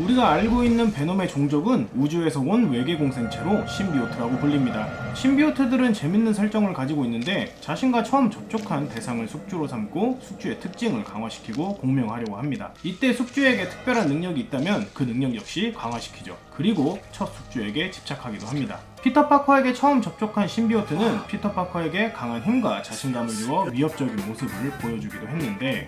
우리가 알고 있는 베놈의 종족은 우주에서 온 외계 공생체로 신비오트라고 불립니다. 신비오트들은 재밌는 설정을 가지고 있는데 자신과 처음 접촉한 대상을 숙주로 삼고 숙주의 특징을 강화시키고 공명하려고 합니다. 이때 숙주에게 특별한 능력이 있다면 그 능력 역시 강화시키죠. 그리고 첫 숙주에게 집착하기도 합니다. 피터 파커에게 처음 접촉한 신비오트는 피터 파커에게 강한 힘과 자신감을 주어 위협적인 모습을 보여주기도 했는데,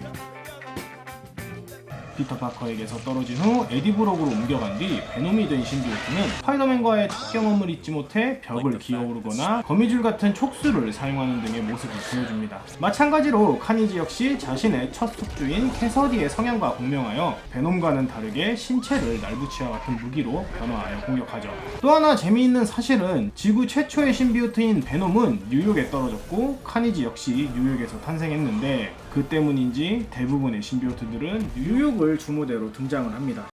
피터 파커에게서 떨어진 후 에디 브록으로 옮겨간 뒤 베놈이 된 신비오트는 스파이더맨과의 첫 경험을 잊지 못해 벽을 기어오르거나 거미줄 같은 촉수를 사용하는 등의 모습을 보여줍니다. 마찬가지로 카니지 역시 자신의 첫 숙주인 캐서디의 성향과 공명하여 베놈과는 다르게 신체를 날부치와 같은 무기로 변화하여 공격하죠. 또 하나 재미있는 사실은 지구 최초의 신비오트인 베놈은 뉴욕에 떨어졌고 카니지 역시 뉴욕에서 탄생했는데, 그 때문인지 대부분의 신비오트들은 뉴욕을 주무대로 등장을 합니다.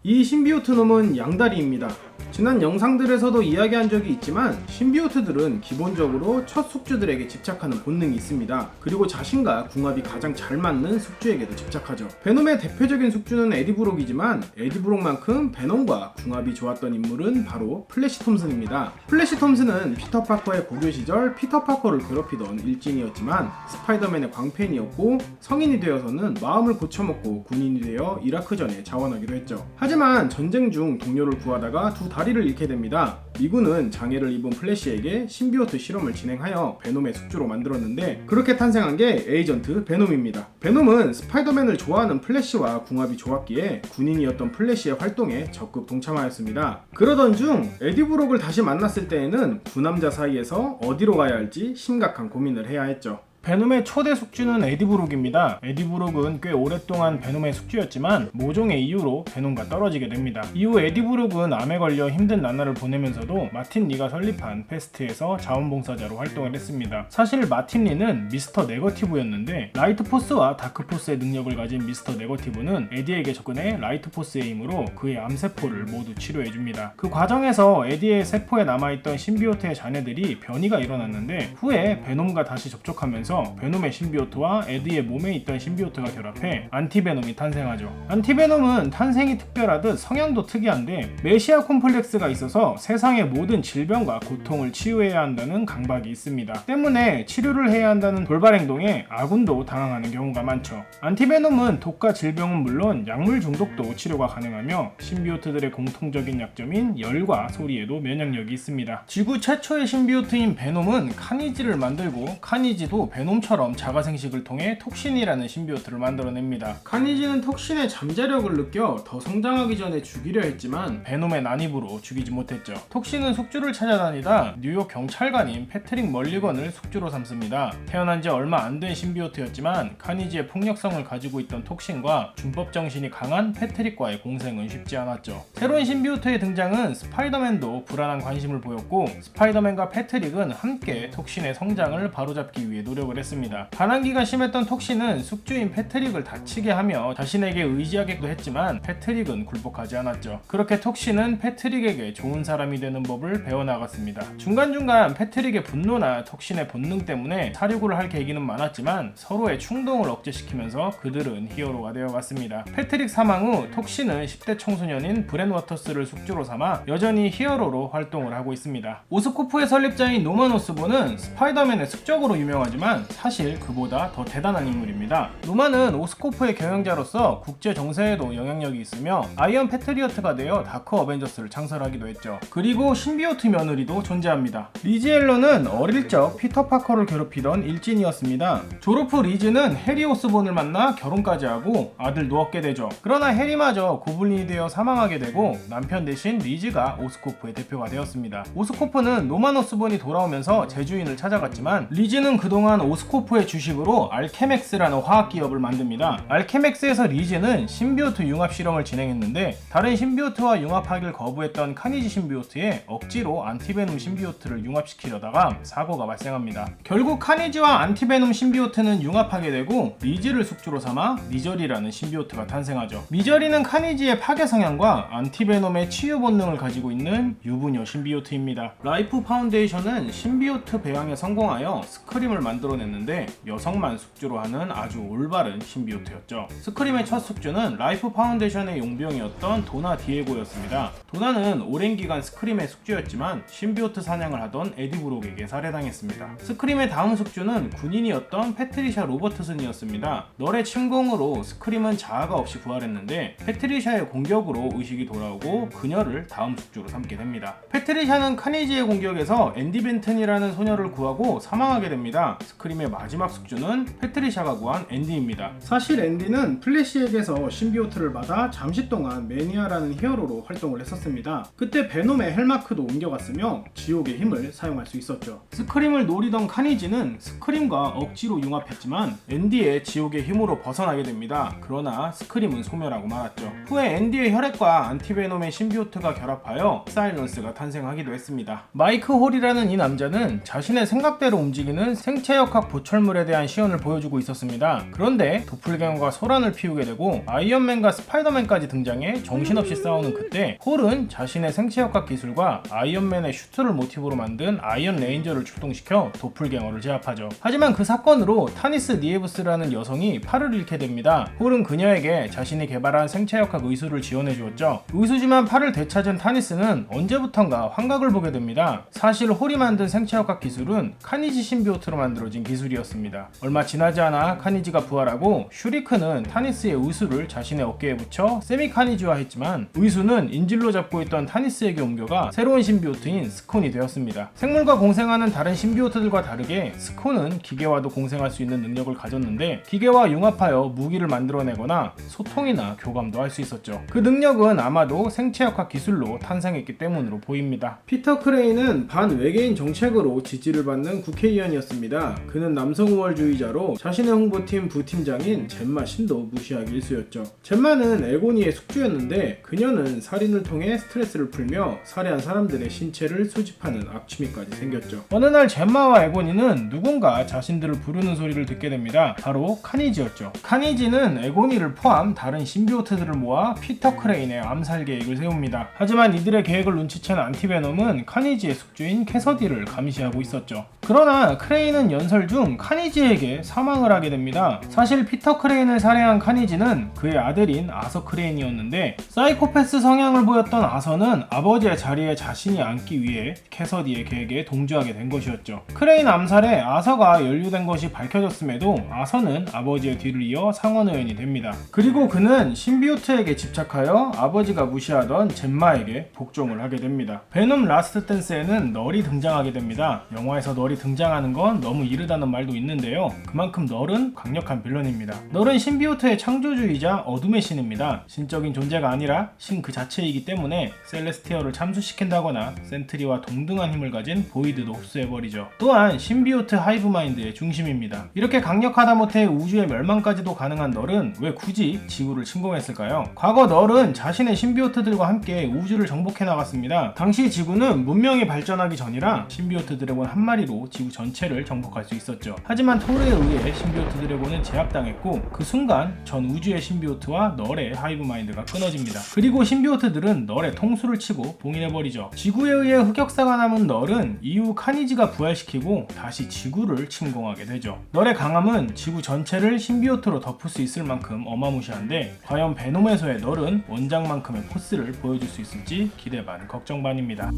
이 신비오트 놈은 양다리입니다. 지난 영상들에서도 이야기한 적이 있지만 신비오트들은 기본적으로 첫 숙주들에게 집착하는 본능이 있습니다. 그리고 자신과 궁합이 가장 잘 맞는 숙주에게도 집착하죠. 베놈의 대표적인 숙주는 에디 브록이지만 에디 브록만큼 베놈과 궁합이 좋았던 인물은 바로 플래시 톰슨입니다. 플래시 톰슨은 피터 파커의 고교 시절 피터 파커를 괴롭히던 일진이었지만 스파이더맨의 광팬이었고, 성인이 되어서는 마음을 고쳐먹고 군인이 되어 이라크전에 자원하기도 했죠. 하지만 전쟁 중 동료를 구하다가 두 다리를 잃게 됩니다. 미군은 장애를 입은 플래시에게 신비오트 실험을 진행하여 베놈의 숙주로 만들었는데, 그렇게 탄생한 게 에이전트 베놈입니다. 베놈은 스파이더맨을 좋아하는 플래시와 궁합이 좋았기에 군인이었던 플래시의 활동에 적극 동참하였습니다. 그러던 중 에디 브록을 다시 만났을 때에는 두 남자 사이에서 어디로 가야 할지 심각한 고민을 해야 했죠. 베놈의 초대 숙주는 에디 브록입니다. 에디 브록은 꽤 오랫동안 베놈의 숙주였지만 모종의 이유로 베놈과 떨어지게 됩니다. 이후 에디 브록은 암에 걸려 힘든 나날을 보내면서도 마틴 리가 설립한 페스트에서 자원봉사자로 활동을 했습니다. 사실 마틴 리는 미스터 네거티브였는데, 라이트 포스와 다크 포스의 능력을 가진 미스터 네거티브는 에디에게 접근해 라이트 포스의 힘으로 그의 암세포를 모두 치료해줍니다. 그 과정에서 에디의 세포에 남아있던 신비오트의 자녀들이 변이가 일어났는데, 후에 베놈과 다시 접촉하면서 베놈의 신비오트와 에디의 몸에 있던 신비오트가 결합해 안티베놈이 탄생하죠. 안티베놈은 탄생이 특별하듯 성향도 특이한데 메시아 콤플렉스가 있어서 세상의 모든 질병과 고통을 치유해야 한다는 강박이 있습니다. 때문에 치료를 해야 한다는 돌발 행동에 아군도 당황하는 경우가 많죠. 안티베놈은 독과 질병은 물론 약물 중독도 치료가 가능하며 신비오트들의 공통적인 약점인 열과 소리에도 면역력이 있습니다. 지구 최초의 신비오트인 베놈은 카니지를 만들고, 카니지도 베놈처럼 자가생식을 통해 톡신이라는 신비오트를 만들어냅니다. 카니지는 톡신의 잠재력을 느껴 더 성장하기 전에 죽이려 했지만 베놈의 난입으로 죽이지 못했죠. 톡신은 숙주를 찾아다니다 뉴욕 경찰관인 패트릭 멀리건을 숙주로 삼습니다. 태어난 지 얼마 안 된 신비오트였지만 카니지의 폭력성을 가지고 있던 톡신과 준법 정신이 강한 패트릭과의 공생은 쉽지 않았죠. 새로운 신비오트의 등장은 스파이더맨도 불안한 관심을 보였고, 스파이더맨과 패트릭은 함께 톡신의 성장을 바로잡기 위해 노력을 했습니다. 반항기가 심했던 톡신은 숙주인 패트릭을 다치게 하며 자신에게 의지하기도 했지만 패트릭은 굴복하지 않았죠. 그렇게 톡신은 패트릭에게 좋은 사람이 되는 법을 배워나갔습니다. 중간중간 패트릭의 분노나 톡신의 본능 때문에 사륙을 할 계기는 많았지만 서로의 충동을 억제시키면서 그들은 히어로가 되어갔습니다. 패트릭 사망 후 톡신은 10대 청소년인 브렌 워터스를 숙주로 삼아 여전히 히어로로 활동을 하고 있습니다. 오스코프의 설립자인 노만 오스본은 스파이더맨의 숙적으로 유명하지만 사실 그보다 더 대단한 인물입니다. 노만은 오스코프의 경영자로서 국제 정세에도 영향력이 있으며 아이언 패트리어트가 되어 다크 어벤져스를 창설하기도 했죠. 그리고 신비오트 며느리도 존재합니다. 리즈 앨런은 어릴 적 피터 파커를 괴롭히던 일진이었습니다. 졸업 후 리즈는 해리 오스본을 만나 결혼까지 하고 아들도 얻게 되죠. 그러나 해리마저 고블린이 되어 사망하게 되고 남편 대신 리즈가 오스코프의 대표가 되었습니다. 오스코프는 노만 오스본이 돌아오면서 제주인을 찾아갔지만 리즈는 그동안 오스코프의 주식으로 알케맥스라는 화학기업을 만듭니다. 알케맥스에서 리즈는 신비오트 융합 실험을 진행했는데 다른 신비오트와 융합하길 거부했던 카니지 신비오트에 억지로 안티베놈 신비오트를 융합시키려다가 사고가 발생합니다. 결국 카니지와 안티베놈 신비오트는 융합하게 되고 리즈를 숙주로 삼아 미저리라는 신비오트가 탄생하죠. 미저리는 카니지의 파괴 성향과 안티베놈의 치유 본능을 가지고 있는 유부녀 신비오트입니다. 라이프 파운데이션은 신비오트 배양에 성공하여 스크림을 만들어 만들어냈는데 여성만 숙주로 하는 아주 올바른 신비오트였죠. 스크림의 첫 숙주는 라이프 파운데이션의 용병이었던 도나 디에고였습니다. 도나는 오랜 기간 스크림의 숙주였지만 신비오트 사냥을 하던 에디 브록에게 살해당했습니다. 스크림의 다음 숙주는 군인이었던 패트리샤 로버트슨이었습니다. 널의 침공으로 스크림은 자아가 없이 부활했는데 패트리샤의 공격으로 의식이 돌아오고 그녀를 다음 숙주로 삼게 됩니다. 패트리샤는 카니지의 공격에서 앤디 벤튼이라는 소녀를 구하고 사망하게 됩니다. 스크림의 마지막 숙주는 패트리샤가 구한 앤디입니다. 사실 앤디는 플래시에게서 신비오트를 받아 잠시 동안 매니아라는 히어로로 활동을 했었습니다. 그때 베놈의 헬마크도 옮겨갔으며 지옥의 힘을 사용할 수 있었죠. 스크림을 노리던 카니지는 스크림과 억지로 융합했지만 앤디의 지옥의 힘으로 벗어나게 됩니다. 그러나 스크림은 소멸하고 말았죠. 후에 앤디의 혈액과 안티베놈의 신비오트가 결합하여 사일런스가 탄생하기도 했습니다. 마이크 홀이라는 이 남자는 자신의 생각대로 움직이는 생체역학 보철물에 대한 시연을 보여주고 있었습니다. 그런데 도플갱어가 소란을 피우게 되고 아이언맨과 스파이더맨까지 등장해 정신없이 싸우는 그때 홀은 자신의 생체역학 기술과 아이언맨의 슈트를 모티브로 만든 아이언 레인저를 출동시켜 도플갱어를 제압하죠. 하지만 그 사건으로 타니스 니에브스라는 여성이 팔을 잃게 됩니다. 홀은 그녀에게 자신이 개발한 생체역학 의수를 지원해 주었죠. 의수지만 팔을 되찾은 타니스는 언제부턴가 환각을 보게 됩니다. 사실 홀이 만든 생체역학 기술은 카니지 신비오트로 만들어진 기술이었습니다. 얼마 지나지 않아 카니지가 부활하고 슈리크는 타니스의 의수를 자신의 어깨에 붙여 세미 카니지화했지만 의수는 인질로 잡고 있던 타니스에게 옮겨가 새로운 신비오트인 스콘이 되었습니다. 생물과 공생하는 다른 신비오트들과 다르게 스콘은 기계와도 공생할 수 있는 능력을 가졌는데 기계와 융합하여 무기를 만들어내거나 소통이나 교감도 할 수 있었죠. 그 능력은 아마도 생체역학 기술로 탄생했기 때문으로 보입니다. 피터 크레인은 반외계인 정책으로 지지를 받는 국회의원이었습니다. 그는 남성 우월주의자로 자신의 홍보팀 부팀장인 젬마 신도 무시하기 일쑤였죠. 젬마는 에고니의 숙주였는데 그녀는 살인을 통해 스트레스를 풀며 살해한 사람들의 신체를 수집하는 악취미까지 생겼죠. 어느 날 젬마와 에고니는 누군가 자신들을 부르는 소리를 듣게 됩니다. 바로 카니지였죠. 카니지는 에고니를 포함 다른 신비오트들을 모아 피터 크레인의 암살 계획을 세웁니다. 하지만 이들의 계획을 눈치챈 안티베놈은 카니지의 숙주인 캐서디를 감시하고 있었죠. 그러나 크레인은 연설 중 카니지에게 사망을 하게 됩니다. 사실 피터 크레인을 살해한 카니지는 그의 아들인 아서 크레인이었는데 사이코패스 성향을 보였던 아서는 아버지의 자리에 자신이 앉기 위해 캐서디의 계획에 동조하게 된 것이었죠. 크레인 암살에 아서가 연루된 것이 밝혀졌음에도 아서는 아버지의 뒤를 이어 상원의원이 됩니다. 그리고 그는 신비오트에게 집착하여 아버지가 무시하던 젬마에게 복종을 하게 됩니다. 베놈 라스트 댄스에는 널이 등장하게 됩니다. 영화에서 널이 등장하는 건 너무 이르다는 말도 있는데요. 그만큼 널은 강력한 빌런입니다. 널은 신비오트의 창조주이자 어둠의 신입니다. 신적인 존재가 아니라 신 그 자체이기 때문에 셀레스티어를 참수시킨다거나 센트리와 동등한 힘을 가진 보이드도 흡수해버리죠. 또한 신비오트 하이브마인드의 중심입니다. 이렇게 강력하다 못해 우주의 멸망까지도 가능한 널은 왜 굳이 지구를 침공했을까요? 과거 널은 자신의 신비오트들과 함께 우주를 정복해 나갔습니다. 당시 지구는 문명이 발전하기 전이라 신비오트 드래곤 한 마리로 지구 전체를 정복할 수 있었죠. 하지만 토르에 의해 신비오트 드래곤은 제압당했고 그 순간 전 우주의 신비오트와 널의 하이브마인드가 끊어집니다. 그리고 신비오트들은 널의 통수를 치고 봉인해버리죠. 지구에 의해 흑역사가 남은 널은 이후 카니지가 부활시키고 다시 지구를 침공하게 되죠. 널의 강함은 지구 전체를 신비오트로 덮을 수 있을 만큼 어마무시한데 과연 베놈에서의 널은 원작만큼의 포스를 보여줄 수 있을지 기대 반 걱정 반입니다.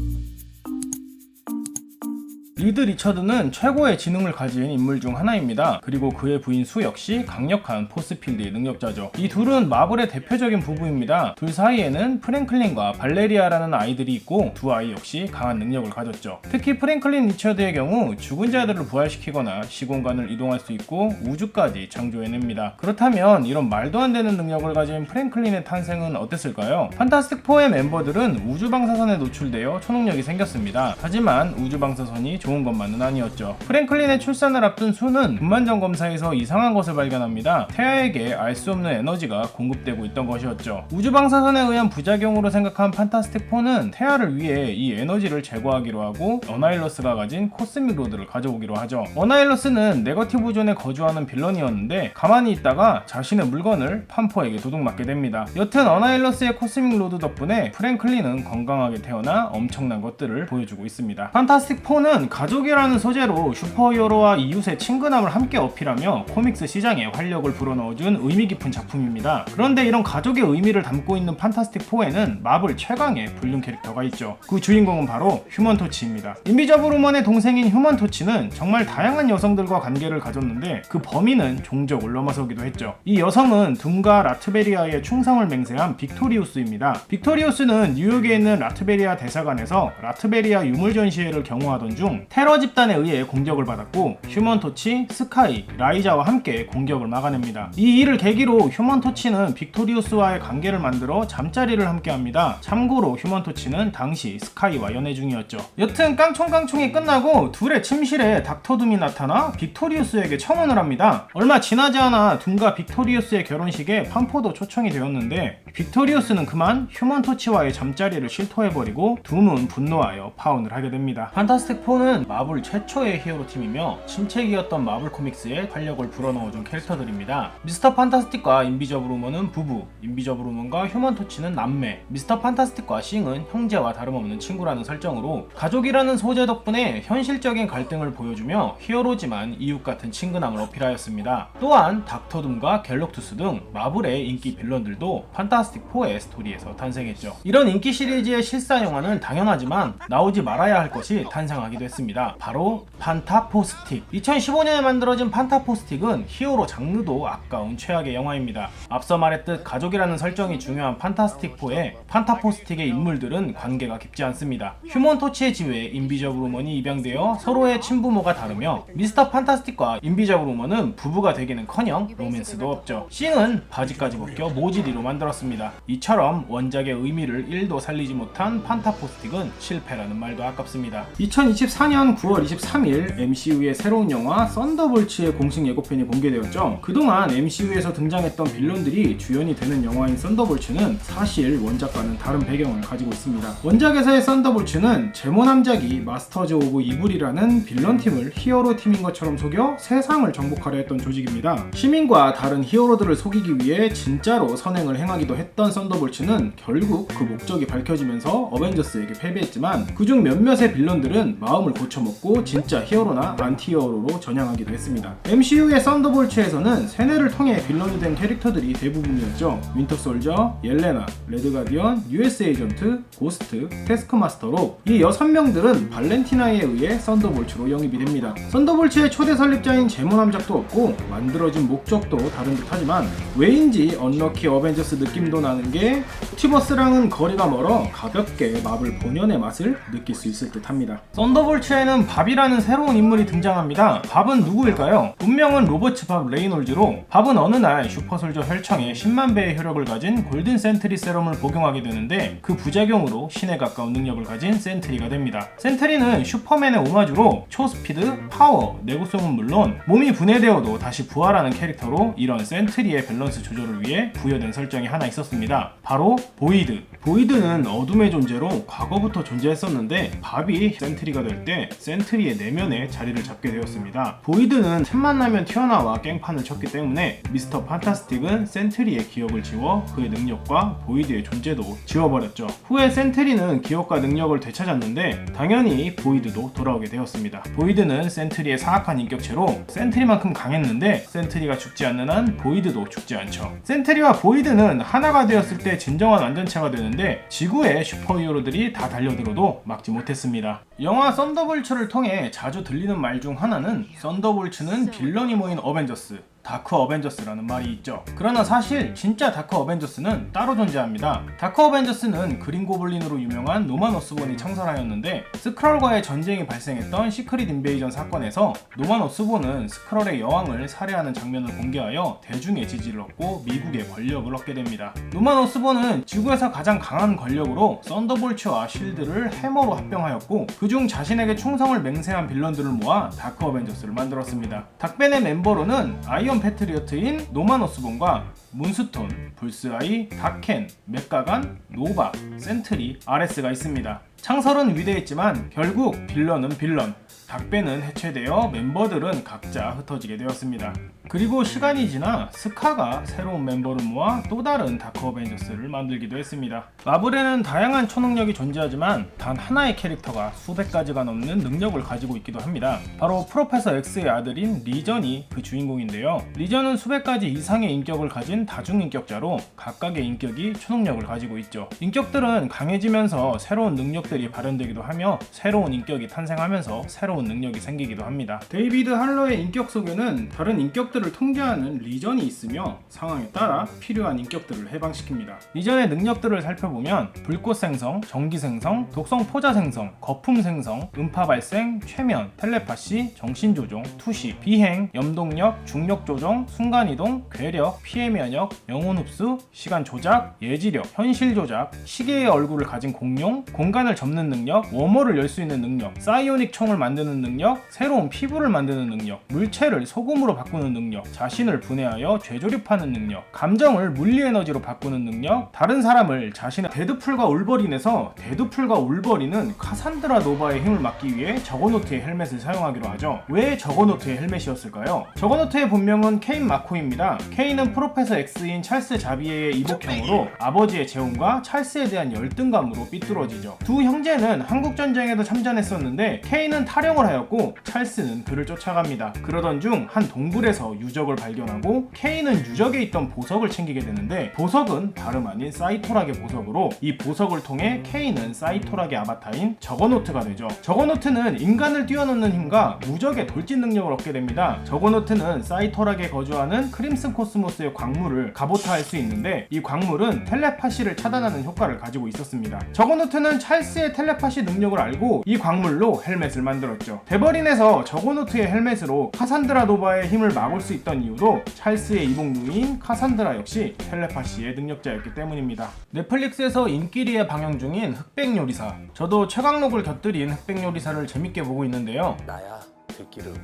리드 리처드는 최고의 지능을 가진 인물 중 하나입니다. 그리고 그의 부인 수 역시 강력한 포스필드의 능력자죠. 이 둘은 마블의 대표적인 부부입니다. 둘 사이에는 프랭클린과 발레리아라는 아이들이 있고 두 아이 역시 강한 능력을 가졌죠. 특히 프랭클린 리처드의 경우 죽은 자들을 부활시키거나 시공간을 이동할 수 있고 우주까지 창조해냅니다. 그렇다면 이런 말도 안 되는 능력을 가진 프랭클린의 탄생은 어땠을까요? 판타스틱 4의 멤버들은 우주방사선에 노출되어 초능력이 생겼습니다. 하지만 우주방사선이 좋은 것만은 아니었죠. 프랭클린의 출산을 앞둔 수는 분만정 검사에서 이상한 것을 발견합니다. 태아에게 알 수 없는 에너지가 공급되고 있던 것이었죠. 우주방사선에 의한 부작용으로 생각한 판타스틱 4는 태아를 위해 이 에너지를 제거하기로 하고 어나일러스가 가진 코스믹 로드를 가져오기로 하죠. 어나일러스는 네거티브 존에 거주하는 빌런이었는데 가만히 있다가 자신의 물건을 판포에게 도둑맞게 됩니다. 여튼 어나일러스의 코스믹 로드 덕분에 프랭클린은 건강하게 태어나 엄청난 것들을 보여주고 있습니다. 판타스틱 4는 가족이라는 소재로 슈퍼히어로와 이웃의 친근함을 함께 어필하며 코믹스 시장에 활력을 불어넣어준 의미 깊은 작품입니다. 그런데 이런 가족의 의미를 담고 있는 판타스틱4에는 마블 최강의 불륜 캐릭터가 있죠. 그 주인공은 바로 휴먼토치입니다. 인비저블 우먼의 동생인 휴먼토치는 정말 다양한 여성들과 관계를 가졌는데 그 범위는 종족을 넘어서기도 했죠. 이 여성은 둠과 라트베리아의 충성을 맹세한 빅토리우스입니다. 빅토리우스는 뉴욕에 있는 라트베리아 대사관에서 라트베리아 유물 전시회를 경호하던 중 테러 집단에 의해 공격을 받았고 휴먼토치, 스카이, 라이자와 함께 공격을 막아냅니다. 이 일을 계기로 휴먼토치는 빅토리우스와의 관계를 만들어 잠자리를 함께합니다. 참고로 휴먼토치는 당시 스카이와 연애 중이었죠. 여튼 깡총깡총이 끝나고 둘의 침실에 닥터둠이 나타나 빅토리우스에게 청혼을 합니다. 얼마 지나지 않아 둠과 빅토리우스의 결혼식에 판포도 초청이 되었는데 빅토리우스는 그만 휴먼토치와의 잠자리를 실토해버리고 둠은 분노하여 파혼을 하게 됩니다. 판타스틱4는 마블 최초의 히어로 팀이며 침체기였던 마블 코믹스에 활력을 불어넣어준 캐릭터들입니다. 미스터 판타스틱과 인비저블 우먼은 부부, 인비저블 우먼과 휴먼토치는 남매, 미스터 판타스틱과 싱은 형제와 다름없는 친구라는 설정으로 가족이라는 소재 덕분에 현실적인 갈등을 보여주며 히어로지만 이웃 같은 친근함을 어필하였습니다. 또한 닥터둠과 갤럭투스 등 마블의 인기 빌런들도 판타스틱4의 스토리에서 탄생했죠. 이런 인기 시리즈의 실사 영화는 당연하지만 나오지 말아야 할 것이 탄생하기도 했습니다. 바로 판타포스틱. 2015년에 만들어진 판타포스틱은 히어로 장르도 아까운 최악의 영화입니다. 앞서 말했듯 가족이라는 설정이 중요한 판타스틱4에 판타포스틱의 인물들은 관계가 깊지 않습니다. 휴먼토치의 지회에 인비저블 우먼이 입양되어 서로의 친부모가 다르며 미스터 판타스틱과 인비저블 우먼은 부부가 되기는커녕 로맨스도 없죠. 싱은 바지까지 벗겨 모지리로 만들었습니다. 이처럼 원작의 의미를 1도 살리지 못한 판타포스틱은 실패라는 말도 아깝습니다. 2024년 9월 23일 MCU의 새로운 영화 썬더볼츠의 공식 예고편이 공개되었죠. 그동안 MCU에서 등장했던 빌런들이 주연이 되는 영화인 썬더볼츠는 사실 원작과는 다른 배경을 가지고 있습니다. 원작에서의 썬더볼츠는 제모남작이 마스터즈 오브 이블이라는 빌런팀을 히어로 팀인 것처럼 속여 세상을 정복하려 했던 조직입니다. 시민과 다른 히어로들을 속이기 위해 진짜로 선행을 행하기도 했던 썬더볼츠는 결국 그 목적이 밝혀지면서 어벤져스에게 패배했지만 그중 몇몇의 빌런들은 마음을 고쳐먹고 진짜 히어로나 안티히어로로 전향하기도 했습니다. MCU의 썬더볼츠에서는 세뇌를 통해 빌런이 된 캐릭터들이 대부분이었죠. 윈터솔저, 옐레나, 레드가디언, US 에이전트, 고스트, 태스크마스터로 이 6명들은 발렌티나에 의해 썬더볼츠로 영입이 됩니다. 썬더볼츠의 초대 설립자인 제모남작도 없고 만들어진 목적도 다른 듯 하지만 왜인지 언럭키 어벤져스 느낌도 나는 게 옵티버스랑은 거리가 멀어 가볍게 마블 본연의 맛을 느낄 수 있을 듯 합니다. 썬더볼츠에는 밥이라는 새로운 인물이 등장합니다. 밥은 누구일까요? 본명은 로버츠 밥 레이놀즈로 밥은 어느 날 슈퍼솔저 혈청에 10만 배의 효력을 가진 골든 센트리 세럼을 복용하게 되는데 그 부작용으로 신에 가까운 능력을 가진 센트리가 됩니다. 센트리는 슈퍼맨의 오마주로 초스피드, 파워, 내구성은 물론 몸이 분해되어도 다시 부활하는 캐릭터로 이런 센트리의 밸런스 조절을 위해 부여된 설정이 하나 있었습니다. 바로 보이드. 보이드는 어둠의 존재로 과거부터 존재했었는데 밥이 센트리가 될 때 센트리의 내면에 자리를 잡게 되었습니다. 보이드는 틈만 나면 튀어나와 깽판을 쳤기 때문에 미스터 판타스틱은 센트리의 기억을 지워 그의 능력과 보이드의 존재도 지워버렸죠. 후에 센트리는 기억과 능력을 되찾았는데 당연히 보이드도 돌아오게 되었습니다. 보이드는 센트리의 사악한 인격체로 센트리만큼 강했는데 센트리가 죽지 않는 한 보이드도 죽지 않죠. 센트리와 보이드는 하나가 되었을 때 진정한 완전체가 되는데 지구에 슈퍼히어로들이 다 달려들어도 막지 못했습니다. 영화 썬더볼츠를 통해 자주 들리는 말 중 하나는 썬더볼츠는 빌런이 모인 어벤져스, 다크 어벤져스라는 말이 있죠. 그러나 사실 진짜 다크 어벤져스는 따로 존재합니다. 다크 어벤져스는 그린 고블린으로 유명한 노만 오스본이 창설하였는데 스크럴과의 전쟁이 발생했던 시크릿 인베이전 사건에서 노만 오스본은 스크럴의 여왕을 살해하는 장면을 공개하여 대중의 지지를 얻고 미국의 권력을 얻게 됩니다. 노만 오스본은 지구에서 가장 강한 권력으로 썬더볼츠와 실드를 해머로 합병하였고 그중 자신에게 충성을 맹세한 빌런들을 모아 다크 어벤져스를 만들었습니다. 닥벤의 멤버로는 아이언 패트리어트인 노만 오스본과 문스톤, 불스아이, 다켄, 맥가간, 노바, 센트리, 아레스가 있습니다. 창설은 위대했지만 결국 빌런은 빌런, 닭배는 해체되어 멤버들은 각자 흩어지게 되었습니다. 그리고 시간이 지나 스카가 새로운 멤버를 모아 또 다른 다크 어벤져스를 만들기도 했습니다. 마블에는 다양한 초능력이 존재하지만 단 하나의 캐릭터가 수백 가지가 넘는 능력을 가지고 있기도 합니다. 바로 프로페서 X의 아들인 리전이 그 주인공인데요. 리전은 수백 가지 이상의 인격을 가진 다중인격자로 각각의 인격이 초능력을 가지고 있죠. 인격들은 강해지면서 새로운 능력들이 발현되기도 하며 새로운 인격이 탄생하면서 새로운 능력이 생기기도 합니다. 데이비드 할러의 인격 속에는 다른 인격들을 통제하는 리전이 있으며 상황에 따라 필요한 인격들을 해방시킵니다. 리전의 능력들을 살펴보면 불꽃 생성, 전기 생성, 독성 포자 생성, 거품 생성, 음파 발생, 최면, 텔레파시, 정신 조종, 투시, 비행, 염동력, 중력 조정, 순간이동, 괴력, 피해 면역, 영혼 흡수, 시간 조작, 예지력, 현실 조작, 시계의 얼굴을 가진 공룡, 공간을 접는 능력, 워머를 열 수 있는 능력, 사이오닉 총을 만드는 능력, 새로운 피부를 만드는 능력, 물체를 소금으로 바꾸는 능력, 자신을 분해하여 재조립하는 능력, 감정을 물리 에너지로 바꾸는 능력, 다른 사람을 자신의 데드풀과 울버린에서 데드풀과 울버린은 카산드라 노바의 힘을 막기 위해 저거노트의 헬멧을 사용하기로 하죠. 왜 저거노트의 헬멧이었을까요? 저거노트의 본명은 케인 마코입니다. 케인은 프로페서 X인 찰스 자비에의 이복형으로 아버지의 재혼과 찰스에 대한 열등감으로 삐뚤어지죠. 두 형제는 한국전쟁에도 참전했었는데 케인은 탈영을 하였고 찰스는 그를 쫓아갑니다. 그러던 중 한 동굴에서 유적을 발견하고 케인은 유적에 있던 보석을 챙기게 되는데 보석은 다름 아닌 사이토락의 보석으로 이 보석을 통해 케인은 사이토락의 아바타인 저거노트가 되죠. 저거노트는 인간을 뛰어넘는 힘과 무적의 돌진 능력을 얻게 됩니다. 저거노트는 사이토락에 거주하는 크림슨 코스모스의 광물을 가보타할 수 있는데 이 광물은 텔레파시를 차단하는 효과를 가지고 있었습니다. 저거노트는 찰스의 텔레파시 능력을 알고 이 광물로 헬멧을 만들었죠. 데버린에서 저거노트의 헬멧으로 카산드라 노바의 힘을 막을 수 있던 이유도 찰스의 이복누이인 카산드라 역시 텔레파시의 능력자였기 때문입니다. 넷플릭스에서 인기리에 방영 중인 흑백요리사, 저도 최강록을 곁들인 흑백요리사를 재밌게 보고 있는데요. 나야 들기름.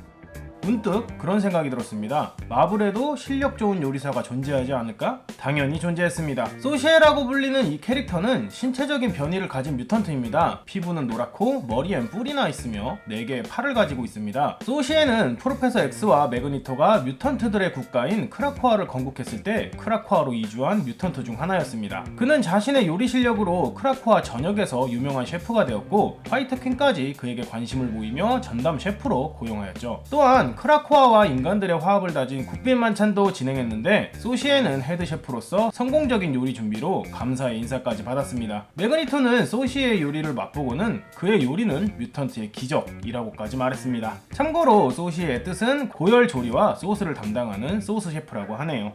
문득 그런 생각이 들었습니다. 마블에도 실력 좋은 요리사가 존재하지 않을까? 당연히 존재했습니다. 소시에라고 불리는 이 캐릭터는 신체적인 변이를 가진 뮤턴트입니다. 피부는 노랗고 머리엔 뿔이나 있으며 4개의 팔을 가지고 있습니다. 소시에는 프로페서 X와 매그니토가 뮤턴트들의 국가인 크라코아를 건국했을 때 크라코아로 이주한 뮤턴트 중 하나였습니다. 그는 자신의 요리 실력으로 크라코아 전역에서 유명한 셰프가 되었고 화이트 퀸까지 그에게 관심을 보이며 전담 셰프로 고용하였죠. 또한 크라코아와 인간들의 화합을 다진 국빈 만찬도 진행했는데 소시에는 헤드 셰프로서 성공적인 요리 준비로 감사의 인사까지 받았습니다. 매그니토는 소시의 요리를 맛보고는 그의 요리는 뮤턴트의 기적이라고까지 말했습니다. 참고로 소시의 뜻은 고열 조리와 소스를 담당하는 소스 셰프라고 하네요.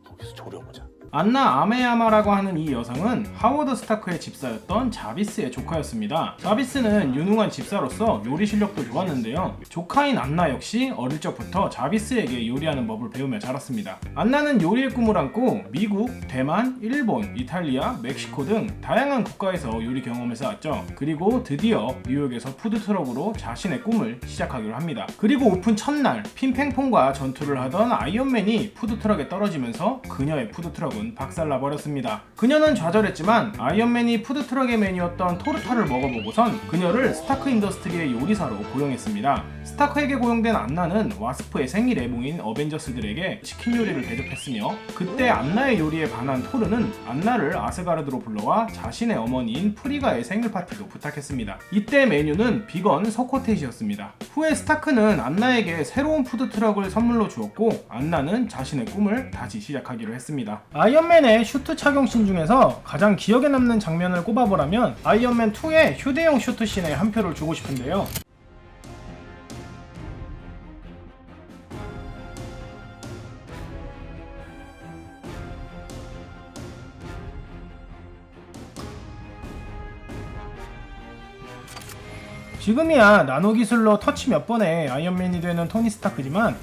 거기서 조려보자. 안나 아메야마라고 하는 이 여성은 하워드 스타크의 집사였던 자비스의 조카였습니다. 자비스는 유능한 집사로서 요리 실력도 좋았는데요. 조카인 안나 역시 어릴 적부터 자비스에게 요리하는 법을 배우며 자랐습니다. 안나는 요리의 꿈을 안고 미국, 대만, 일본, 이탈리아, 멕시코 등 다양한 국가에서 요리 경험을 쌓았죠. 그리고 드디어 뉴욕에서 푸드트럭으로 자신의 꿈을 시작하기로 합니다. 그리고 오픈 첫날 핑퐁퐁과 전투를 하던 아이언맨이 푸드트럭에 떨어지면서 그녀의 푸드트럭은 박살나버렸습니다. 그녀는 좌절했지만 아이언맨이 푸드트럭의 메뉴였던 토르타를 먹어보고선 그녀를 스타크 인더스트리의 요리사로 고용했습니다. 스타크에게 고용된 안나는 와스프의 생일에 모인 어벤져스들에게 치킨 요리를 대접했으며 그때 안나의 요리에 반한 토르는 안나를 아스가르드로 불러와 자신의 어머니인 프리가의 생일 파티도 부탁했습니다. 이때 메뉴는 비건 서코텟이었습니다. 후에 스타크는 안나에게 새로운 푸드트럭을 선물로 주었고 안나는 자신의 꿈을 다시 시작하기로 했습니다. 아이언맨의 슈트 착용씬 중에서 가장 기억에 남는 장면을 꼽아보라면 아이언맨 2의 휴대용 슈트씬에 한 표를 주고 싶은데요. 지금이야 나노 기술로 터치 몇 번에 아이언맨이 되는 토니 스타크지만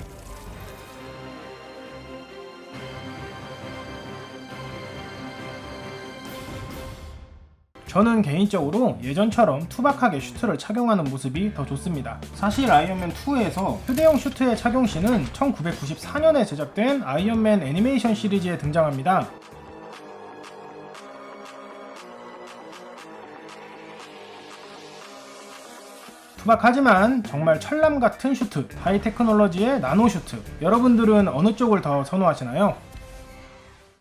저는 개인적으로 예전처럼 투박하게 슈트를 착용하는 모습이 더 좋습니다. 사실 아이언맨 2에서 휴대용 슈트의 착용씬은 1994년에 제작된 아이언맨 애니메이션 시리즈에 등장합니다. 투박하지만 정말 철남 같은 슈트, 하이 테크놀로지의 나노 슈트. 여러분들은 어느 쪽을 더 선호하시나요?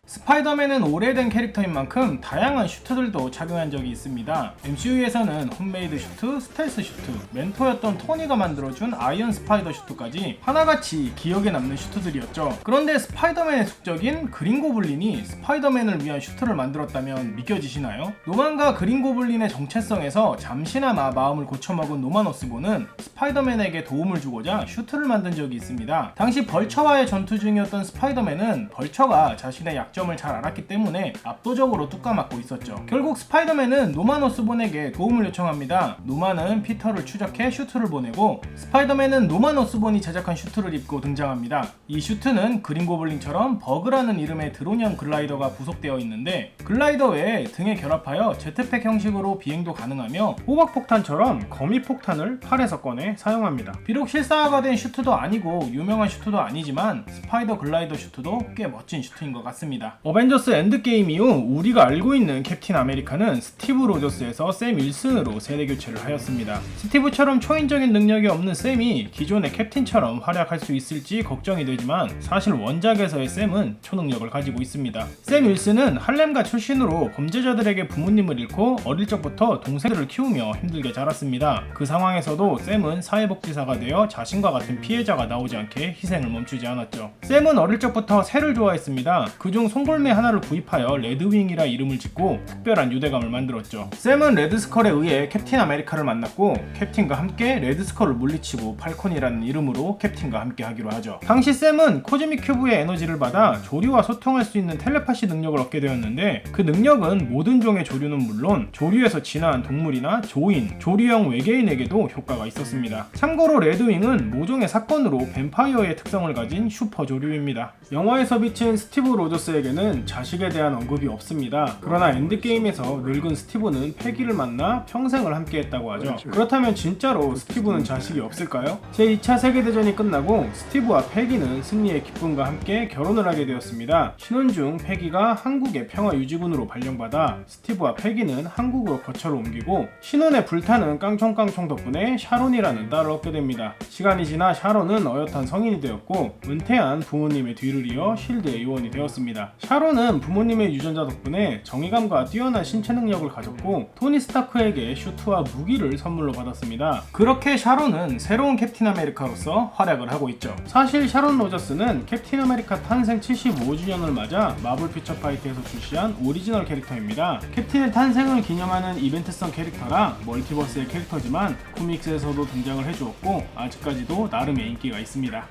스파이더맨은 오래된 캐릭터인 만큼 다양한 슈트들도 착용한 적이 있습니다. MCU에서는 홈메이드 슈트, 스텔스 슈트, 멘토였던 토니가 만들어준 아이언 스파이더 슈트까지 하나같이 기억에 남는 슈트들이었죠. 그런데 스파이더맨의 숙적인 그린 고블린이 스파이더맨을 위한 슈트를 만들었다면 믿겨지시나요? 노만과 그린 고블린의 정체성에서 잠시나마 마음을 고쳐먹은 노만 오스본은 스파이더맨에게 도움을 주고자 슈트를 만든 적이 있습니다. 당시 벌처와의 전투 중이었던 스파이더맨은 벌처가 자신의 약점을 잘 알았기 때문에 압도적으로 뚜까맞고 있었죠. 결국 스파이더맨은 노만 오스본에게 도움을 요청합니다. 노만은 피터를 추적해 슈트를 보내고 스파이더맨은 노만 오스본이 제작한 슈트를 입고 등장합니다. 이 슈트는 그린 고블린처럼 버그라는 이름의 드론형 글라이더가 부속되어 있는데 글라이더 외에 등에 결합하여 제트팩 형식으로 비행도 가능하며 호박폭탄처럼 거미폭탄을 팔에서 꺼내 사용합니다. 비록 실사화가 된 슈트도 아니고 유명한 슈트도 아니지만 스파이더 글라이더 슈트도 꽤 멋진 슈트인 것 같습니다. 어벤져스 엔드게임 이후 우리가 알고 있는 캡틴 아메리카는 스티브 로저스에서 샘 윌슨으로 세대 교체를 하였습니다. 스티브처럼 초인적인 능력이 없는 샘이 기존의 캡틴처럼 활약할 수 있을지 걱정이 되지만 사실 원작에서의 샘은 초능력을 가지고 있습니다. 샘 윌슨은 할렘가 출신으로 범죄자들에게 부모님을 잃고 어릴 적부터 동생들을 키우며 힘들게 자랐습니다. 그 상황에서도 샘은 사회복지사가 되어 자신과 같은 피해자가 나오지 않게 희생을 멈추지 않았죠. 샘은 어릴 적부터 새를 좋아했습니다. 그중 송골매 하나를 구입하여 레드윙이라 이름을 짓고 특별한 유대감을 만들었죠. 샘은 레드스컬에 의해 캡틴 아메리카를 만났고 캡틴과 함께 레드스컬을 물리치고 팔콘이라는 이름으로 캡틴과 함께 하기로 하죠. 당시 샘은 코즈믹 큐브의 에너지를 받아 조류와 소통할 수 있는 텔레파시 능력을 얻게 되었는데 그 능력은 모든 종의 조류는 물론 조류에서 진화한 동물이나 조인, 조류형 외계인에게도 효과가 있었습니다. 참고로 레드윙은 모종의 사건으로 뱀파이어의 특성을 가진 슈퍼 조류입니다. 영화에서 비친 스티브 로저스에게는 자식에 대한 언급이 없습니다. 그러나 엔드게임에서 늙은 스티브는 패기를 만나 평생을 함께했다고 하죠. 그렇다면 진짜로 스티브는 자식이 없을까요? 제2차 세계대전이 끝나고 스티브와 패기는 승리의 기쁨과 함께 결혼을 하게 되었습니다. 신혼 중 패기가 한국의 평화유지군으로 발령받아 스티브와 패기는 한국으로 거처를 옮기고 신혼에 불타는 깡총깡총 덕분에 샤론이라는 딸을 얻게 됩니다. 시간이 지나 샤론은 어엿한 성인이 되었고 은퇴한 부모님의 뒤를 이어 실드의 요원이 되었습니다. 샤론은 부모님의 유전자 덕분에 정의감과 뛰어난 신체 능력을 가졌고 토니 스타크에게 슈트와 무기를 선물로 받았습니다. 그렇게 샤론은 새로운 캡틴 아메리카로서 활약을 하고 있죠. 사실 샤론 로저스는 캡틴 아메리카 탄생 75주년을 맞아 마블 피처 파이트에서 출시한 오리지널 캐릭터입니다. 캡틴의 탄생을 기념하는 이벤트성 캐릭터라 멀티버스의 캐릭터지만 코믹스에서도 등장을 해주었고 아직까지도 나름의 인기가 있습니다.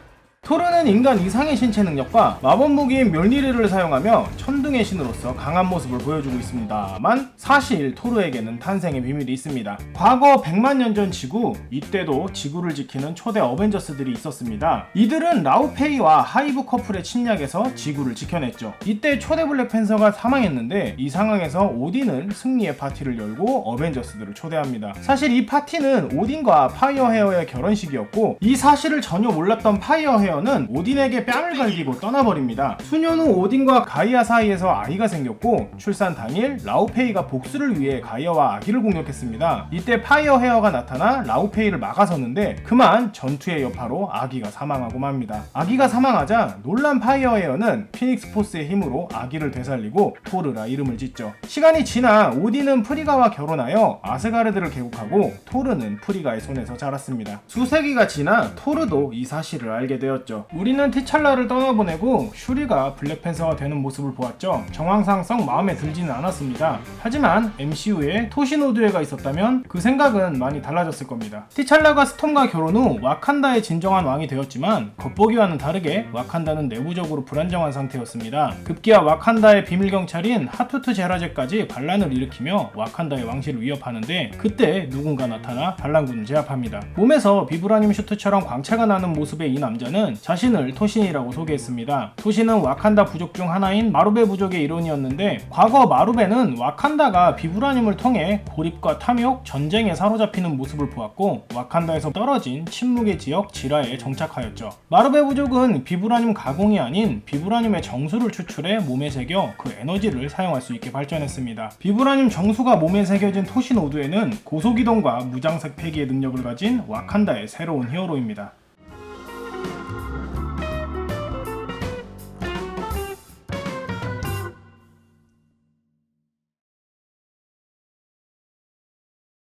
토르는 인간 이상의 신체 능력과 마법 무기인 멸니르를 사용하며 천둥의 신으로서 강한 모습을 보여주고 있습니다만 사실 토르에게는 탄생의 비밀이 있습니다. 과거 100만 년 전 지구, 이때도 지구를 지키는 초대 어벤져스들이 있었습니다. 이들은 라우페이와 하이브 커플의 침략에서 지구를 지켜냈죠. 이때 초대 블랙팬서가 사망했는데 이 상황에서 오딘은 승리의 파티를 열고 어벤져스들을 초대합니다. 사실 이 파티는 오딘과 파이어헤어의 결혼식이었고 이 사실을 전혀 몰랐던 파이어헤어 는 오딘에게 뺨을 갈기고 떠나버립니다. 수년 후 오딘과 가이아 사이에서 아이가 생겼고 출산 당일 라우페이가 복수를 위해 가이아와 아기를 공격했습니다. 이때 파이어 헤어가 나타나 라우페이를 막아섰는데 그만 전투의 여파로 아기가 사망하고 맙니다. 아기가 사망하자 놀란 파이어 헤어는 피닉스 포스의 힘으로 아기를 되살리고 토르라 이름을 짓죠. 시간이 지나 오딘은 프리가와 결혼하여 아스가르드를 개국하고 토르는 프리가의 손에서 자랐습니다. 수세기가 지나 토르도 이 사실을 알게 되었죠. 우리는 티찰라를 떠나보내고 슈리가 블랙팬서가 되는 모습을 보았죠. 정황상 썩 마음에 들지는 않았습니다. 하지만 MCU에 토시노드에가 있었다면 그 생각은 많이 달라졌을 겁니다. 티찰라가 스톰과 결혼 후 와칸다의 진정한 왕이 되었지만 겉보기와는 다르게 와칸다는 내부적으로 불안정한 상태였습니다. 급기야 와칸다의 비밀경찰인 하투트 제라제까지 반란을 일으키며 와칸다의 왕실을 위협하는데 그때 누군가 나타나 반란군을 제압합니다. 몸에서 비브라늄 슈트처럼 광채가 나는 모습의 이 남자는 오드에는 자신을 토신이라고 소개했습니다. 토신은 와칸다 부족 중 하나인 마루베 부족의 일원이었는데 과거 마루베는 와칸다가 비브라늄을 통해 고립과 탐욕, 전쟁에 사로잡히는 모습을 보았고 와칸다에서 떨어진 침묵의 지역 지라에 정착하였죠. 마루베 부족은 비브라늄 가공이 아닌 비브라늄의 정수를 추출해 몸에 새겨 그 에너지를 사용할 수 있게 발전했습니다. 비브라늄 정수가 몸에 새겨진 토신 오드에는 고속이동과 무장색 폐기의 능력을 가진 와칸다의 새로운 히어로입니다.